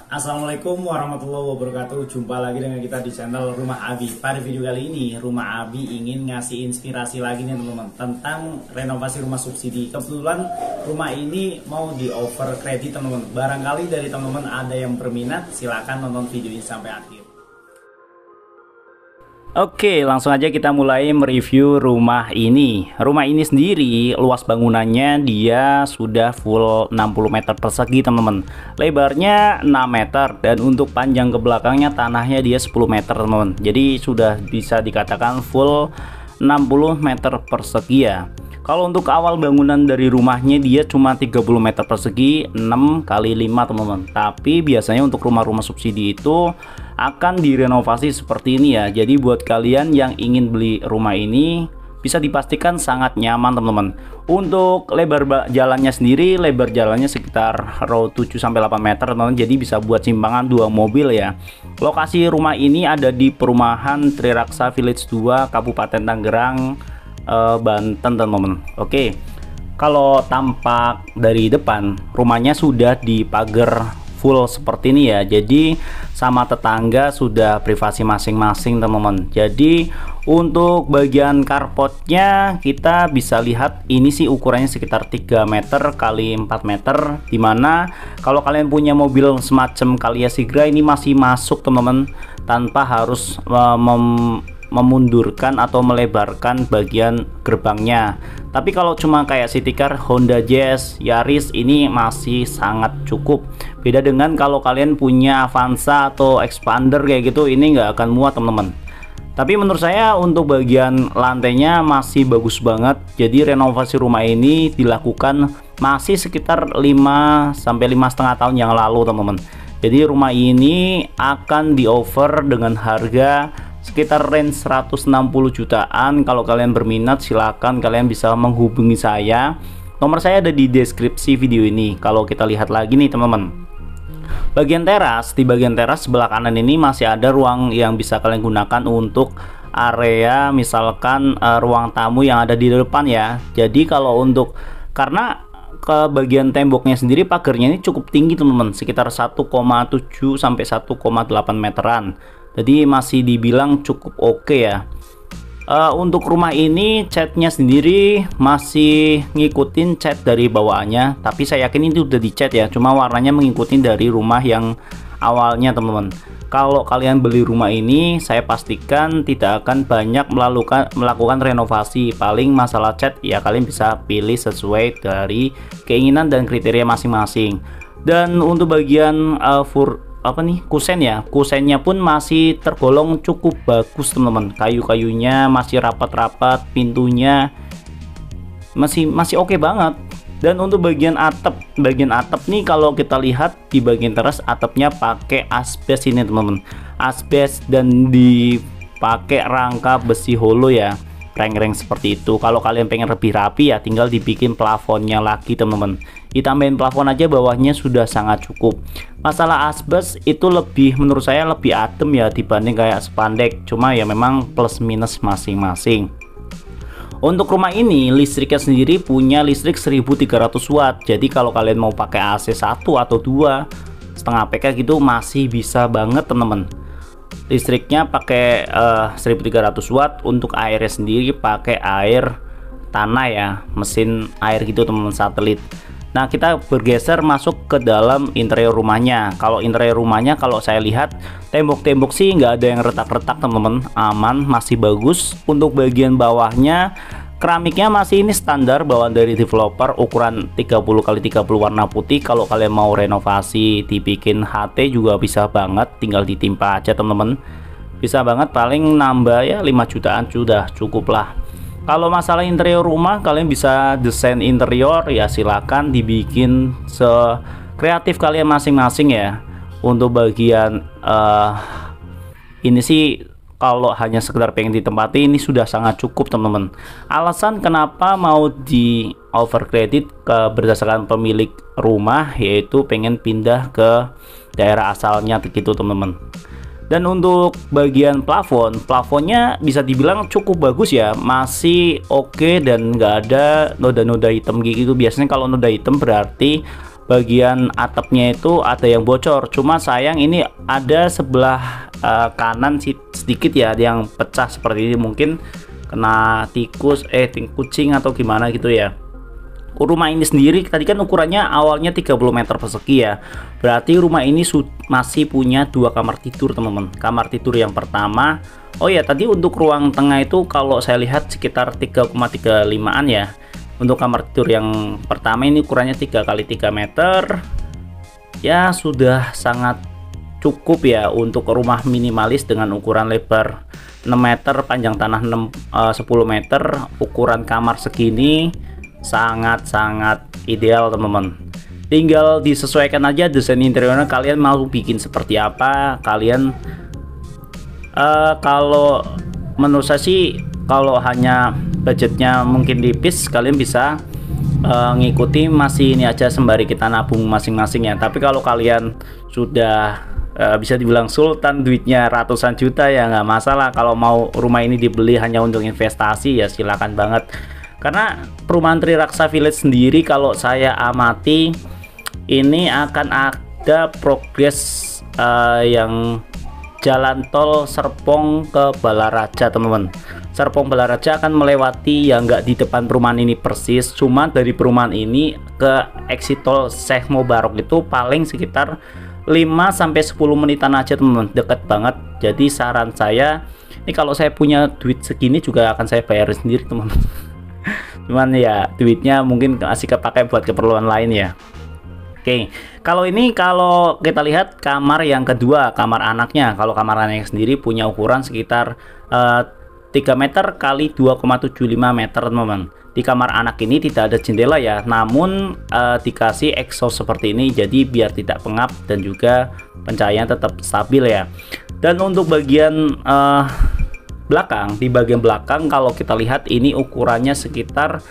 Assalamualaikum warahmatullahi wabarakatuh. Jumpa lagi dengan kita di channel Rumah Abi. Pada video kali ini Rumah Abi ingin ngasih inspirasi lagi nih teman-teman tentang renovasi rumah subsidi. Kebetulan rumah ini mau di over kredit teman-teman. Barangkali dari teman-teman ada yang berminat, silahkan nonton video ini sampai akhir. Oke, langsung aja kita mulai mereview rumah ini. Rumah ini sendiri luas bangunannya dia sudah full 60 meter persegi teman-teman. Lebarnya 6 meter dan untuk panjang ke belakangnya tanahnya dia 10 meter teman-teman. Jadi sudah bisa dikatakan full 60 meter persegi ya. Kalau untuk awal bangunan dari rumahnya dia cuma 30 meter persegi 6 kali 5 teman-teman. Tapi biasanya untuk rumah-rumah subsidi itu akan direnovasi seperti ini ya. Jadi buat kalian yang ingin beli rumah ini bisa dipastikan sangat nyaman teman-teman. Untuk lebar jalannya sendiri, lebar jalannya sekitar row 7-8 meter teman-teman. Jadi bisa buat simpangan 2 mobil ya. Lokasi rumah ini ada di perumahan Triraksa Village 2 Kabupaten Tangerang, Banten teman-teman. Oke, kalau tampak dari depan rumahnya sudah dipagar full seperti ini ya. Jadi sama tetangga sudah privasi masing-masing teman-teman. Jadi untuk bagian carportnya kita bisa lihat ini sih ukurannya sekitar 3 meter kali 4 meter, dimana kalau kalian punya mobil semacam Calya Sigra ini masih masuk teman-teman, tanpa harus memundurkan atau melebarkan bagian gerbangnya. Tapi kalau cuma kayak city car, Honda Jazz, Yaris ini masih sangat cukup. Beda dengan kalau kalian punya Avanza atau Expander kayak gitu, ini nggak akan muat teman-teman. Tapi menurut saya untuk bagian lantainya masih bagus banget. Jadi renovasi rumah ini dilakukan masih sekitar 5 sampai 5,5 tahun yang lalu teman-teman. Jadi rumah ini akan di offer dengan harga sekitar range 160 jutaan. Kalau kalian berminat silahkan kalian bisa menghubungi saya. Nomor saya ada di deskripsi video ini. Kalau kita lihat lagi nih teman-teman, bagian teras, di bagian teras sebelah kanan ini masih ada ruang yang bisa kalian gunakan untuk area misalkan ruang tamu yang ada di depan ya. Jadi kalau untuk, karena ke bagian temboknya sendiri pagarnya ini cukup tinggi teman-teman, sekitar 1,7 sampai 1,8 meteran. Jadi masih dibilang cukup oke ya. Untuk rumah ini catnya sendiri masih ngikutin cat dari bawaannya, tapi saya yakin ini udah dicat ya, cuma warnanya mengikuti dari rumah yang awalnya teman-teman. Kalau kalian beli rumah ini saya pastikan tidak akan banyak melakukan renovasi. Paling masalah cat ya kalian bisa pilih sesuai dari keinginan dan kriteria masing-masing. Dan untuk bagian kusen ya, kusennya pun masih tergolong cukup bagus teman-teman. Kayu-kayunya masih rapat-rapat, pintunya masih oke banget. Dan untuk bagian atap nih, kalau kita lihat di bagian teras atapnya pakai asbes ini teman-teman, asbes dan dipakai rangka besi holo ya, reng-reng seperti itu. Kalau kalian pengen lebih rapi ya tinggal dibikin plafonnya lagi teman-teman. Ditambahin plafon aja bawahnya sudah sangat cukup. Masalah asbes itu menurut saya lebih adem ya dibanding kayak spandek, cuma ya memang plus minus masing-masing. Untuk rumah ini listriknya sendiri punya listrik 1300 watt. Jadi kalau kalian mau pakai AC 1 atau 2,5 PK gitu masih bisa banget teman-teman. Listriknya pakai 1300 watt. Untuk airnya sendiri pakai air tanah ya, mesin air gitu teman-teman, satelit. Nah kita bergeser masuk ke dalam interior rumahnya. Kalau interior rumahnya kalau saya lihat tembok-tembok sih nggak ada yang retak-retak teman-teman, aman, masih bagus. Untuk bagian bawahnya keramiknya masih ini standar bawaan dari developer, ukuran 30x30 warna putih. Kalau kalian mau renovasi dibikin HT juga bisa banget, tinggal ditimpa aja teman-teman, bisa banget. Paling nambah ya 5 jutaan sudah cukup lah. Kalau masalah interior rumah kalian bisa desain interior ya, silakan dibikin sekreatif kalian masing-masing ya. Untuk bagian ini sih kalau hanya sekedar pengen ditempati ini sudah sangat cukup teman-teman. Alasan kenapa mau di over credit berdasarkan pemilik rumah, yaitu pengen pindah ke daerah asalnya gitu teman-teman. Dan untuk bagian plafonnya bisa dibilang cukup bagus ya, masih oke dan nggak ada noda-noda hitam gitu. Biasanya kalau noda hitam berarti bagian atapnya itu ada yang bocor. Cuma sayang ini ada sebelah kanan sedikit ya yang pecah seperti ini, mungkin kena kucing atau gimana gitu ya. Rumah ini sendiri tadi kan ukurannya awalnya 30 meter persegi ya, berarti rumah ini masih punya 2 kamar tidur teman-teman. Kamar tidur yang pertama, oh ya tadi untuk ruang tengah itu kalau saya lihat sekitar 3,35an ya. Untuk kamar tidur yang pertama ini ukurannya 3 kali 3 meter ya, sudah sangat cukup ya untuk rumah minimalis dengan ukuran lebar 6 meter, panjang tanah 10 meter. Ukuran kamar segini sangat-sangat ideal teman-teman. Tinggal disesuaikan aja desain interiornya, kalian mau bikin seperti apa. Kalian kalau menurut saya sih, kalau hanya budgetnya mungkin tipis, kalian bisa ngikuti masih ini aja sembari kita nabung masing-masing ya. Tapi kalau kalian sudah bisa dibilang sultan, duitnya ratusan juta ya nggak masalah. Kalau mau rumah ini dibeli hanya untuk investasi ya silakan banget. Karena perumahan Triraksa Village sendiri kalau saya amati ini akan ada progres yang jalan tol Serpong ke Balaraja teman-teman. Serpong Balaraja akan melewati ya nggak di depan perumahan ini persis, cuma dari perumahan ini ke exit tol Syekh Mubarok itu paling sekitar 5-10 menitan aja teman-teman, deket banget. Jadi saran saya ini, kalau saya punya duit segini juga akan saya bayar sendiri teman-teman. Cuman ya duitnya mungkin masih kepake buat keperluan lain ya. Oke, kalau ini kalau kita lihat kamar yang kedua, kamar anaknya. Kalau kamar anaknya sendiri punya ukuran sekitar 3 meter kali 2,75 meter teman-teman. Di kamar anak ini tidak ada jendela ya, namun dikasih exhaust seperti ini, jadi biar tidak pengap dan juga pencahayaan tetap stabil ya. Dan untuk bagian belakang, di bagian belakang kalau kita lihat ini ukurannya sekitar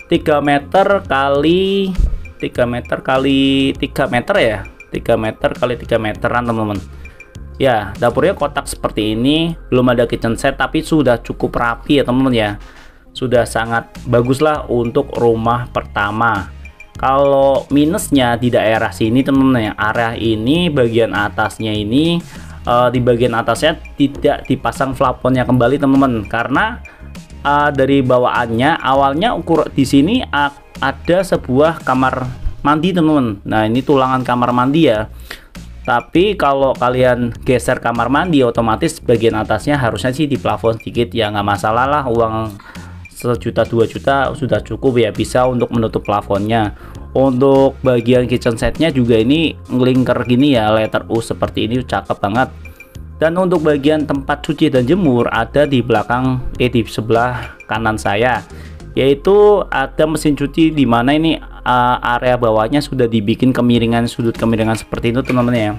3 meter kali 3 meter kali 3 meter ya, 3 meter kali 3 meteran teman-teman ya. Dapurnya kotak seperti ini, belum ada kitchen set tapi sudah cukup rapi ya teman-teman ya, sudah sangat bagus lah untuk rumah pertama. Kalau minusnya di daerah sini teman-teman ya, area ini bagian atasnya ini di bagian atasnya tidak dipasang plafonnya kembali teman-teman, karena dari bawaannya awalnya di sini ada sebuah kamar mandi teman-teman. Nah ini tulangan kamar mandi ya, tapi kalau kalian geser kamar mandi otomatis bagian atasnya harusnya sih di plafon sedikit ya, nggak masalah lah, uang 1 juta 2 juta sudah cukup ya, bisa untuk menutup plafonnya. Untuk bagian kitchen setnya juga ini ngelingker gini ya, letter U seperti ini, cakep banget. Dan untuk bagian tempat cuci dan jemur ada di belakang di sebelah kanan saya, yaitu ada mesin cuci di mana ini area bawahnya sudah dibikin kemiringan, sudut kemiringan seperti itu teman-teman ya.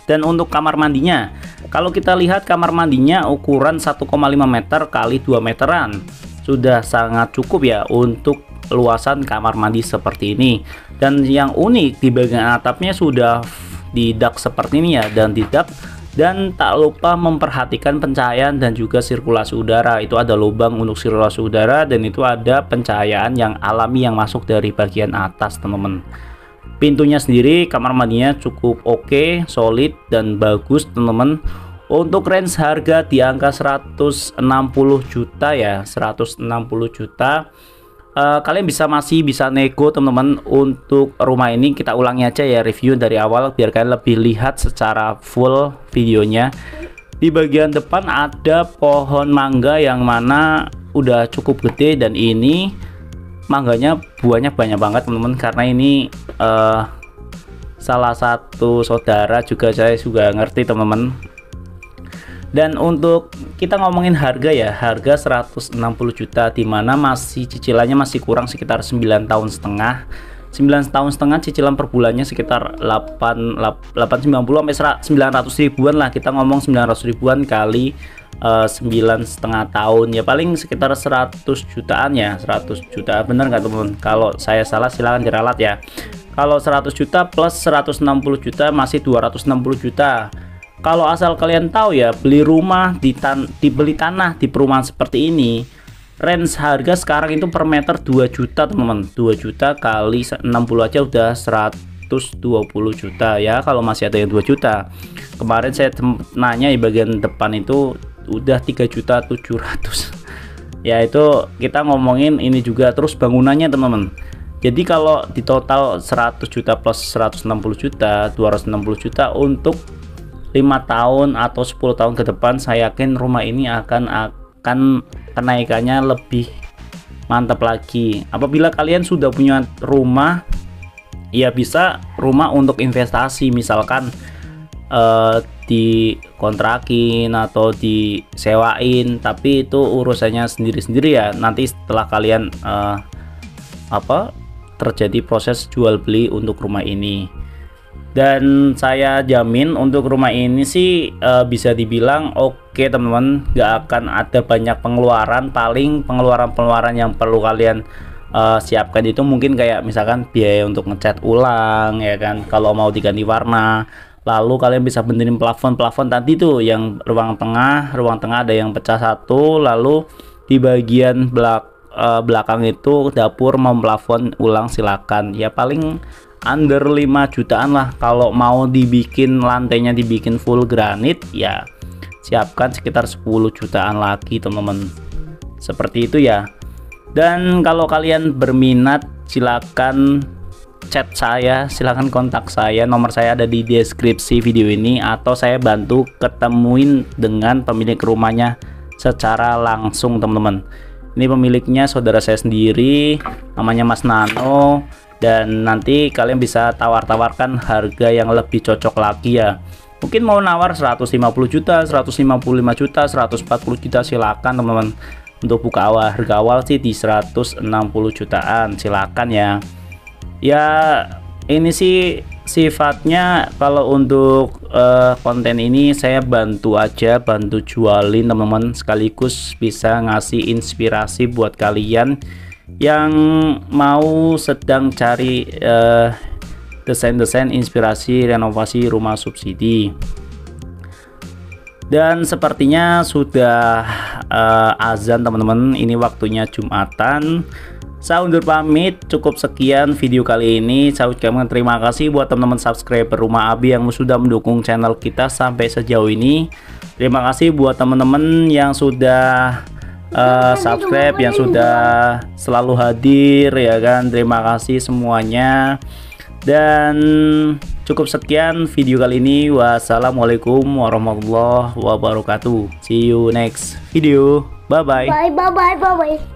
Dan untuk kamar mandinya, kalau kita lihat kamar mandinya ukuran 1,5 meter kali 2 meteran, sudah sangat cukup ya untuk luasan kamar mandi seperti ini. Dan yang unik di bagian atapnya sudah di dak seperti ini ya, dan di dak. Dan tak lupa memperhatikan pencahayaan dan juga sirkulasi udara. Itu ada lubang untuk sirkulasi udara, dan itu ada pencahayaan yang alami yang masuk dari bagian atas teman-teman. Pintunya sendiri, kamar mandinya cukup oke, solid dan bagus teman-teman. Untuk range harga di angka 160 juta ya, 160 juta. Kalian masih bisa nego teman-teman. Untuk rumah ini kita ulangi aja ya review dari awal biar kalian lebih lihat secara full videonya. Di bagian depan ada pohon mangga yang mana udah cukup gede, dan ini mangganya buahnya banyak banget teman-teman, karena ini salah satu saudara juga saya juga ngerti teman-teman. Dan untuk kita ngomongin harga ya, harga 160 juta, dimana masih cicilannya masih kurang sekitar 9 tahun setengah. 9 tahun setengah cicilan per bulannya sekitar 890 sampai 900 ribuan lah. Kita ngomong 900 ribuan kali 9,5 tahun ya, paling sekitar 100 jutaan ya, 100 juta bener nggak teman-teman? Kalau saya salah silahkan diralat ya. Kalau 100 juta plus 160 juta masih 260 juta. Kalau asal kalian tahu ya, beli rumah dibeli tanah di perumahan seperti ini range harga sekarang itu per meter 2 juta teman-teman. 2 juta kali 60 aja udah 120 juta ya, kalau masih ada yang 2 juta. Kemarin saya nanya di bagian depan itu udah 3.700.000. Ya itu kita ngomongin ini juga, terus bangunannya teman-teman. Jadi kalau di total 100 juta plus 160 juta 260 juta untuk 5 tahun atau 10 tahun ke depan, saya yakin rumah ini akan kenaikannya lebih mantap lagi. Apabila kalian sudah punya rumah, ya bisa rumah untuk investasi, misalkan dikontrakin atau disewain, tapi itu urusannya sendiri-sendiri ya. Nanti setelah kalian terjadi proses jual beli untuk rumah ini. Dan saya jamin untuk rumah ini sih bisa dibilang oke teman-teman, nggak akan ada banyak pengeluaran. Paling pengeluaran yang perlu kalian siapkan itu mungkin kayak misalkan biaya untuk ngecat ulang ya kan, kalau mau diganti warna. Lalu kalian bisa benerin plafon tadi tuh, yang ruang tengah ada yang pecah satu, lalu di bagian belakang itu dapur mau plafon ulang silakan. Ya paling under 5 jutaan lah. Kalau mau dibikin lantainya dibikin full granit, ya siapkan sekitar 10 jutaan lagi teman-teman. Seperti itu ya. Dan kalau kalian berminat silakan chat saya, silahkan kontak saya, nomor saya ada di deskripsi video ini, atau saya bantu ketemuin dengan pemilik rumahnya secara langsung teman-teman. Ini pemiliknya saudara saya sendiri, namanya Mas Nano, dan nanti kalian bisa tawar-tawarkan harga yang lebih cocok lagi ya. Mungkin mau nawar 150 juta 155 juta 140 juta silakan teman-teman. Untuk buka harga awal sih di 160 jutaan silakan ya. Ya ini sih sifatnya kalau untuk konten ini saya bantu jualin teman-teman, sekaligus bisa ngasih inspirasi buat kalian yang mau sedang cari desain-desain inspirasi renovasi rumah subsidi. Dan sepertinya sudah azan teman-teman, ini waktunya Jumatan. Saya undur pamit, cukup sekian video kali ini. Saya ucapkan terima kasih buat teman-teman subscriber Rumah Abi yang sudah mendukung channel kita sampai sejauh ini. Terima kasih buat teman-teman yang sudah subscribe, yang sudah selalu hadir ya kan. Terima kasih semuanya. Dan cukup sekian video kali ini. Wassalamualaikum warahmatullahi wabarakatuh. See you next video. Bye bye. Bye.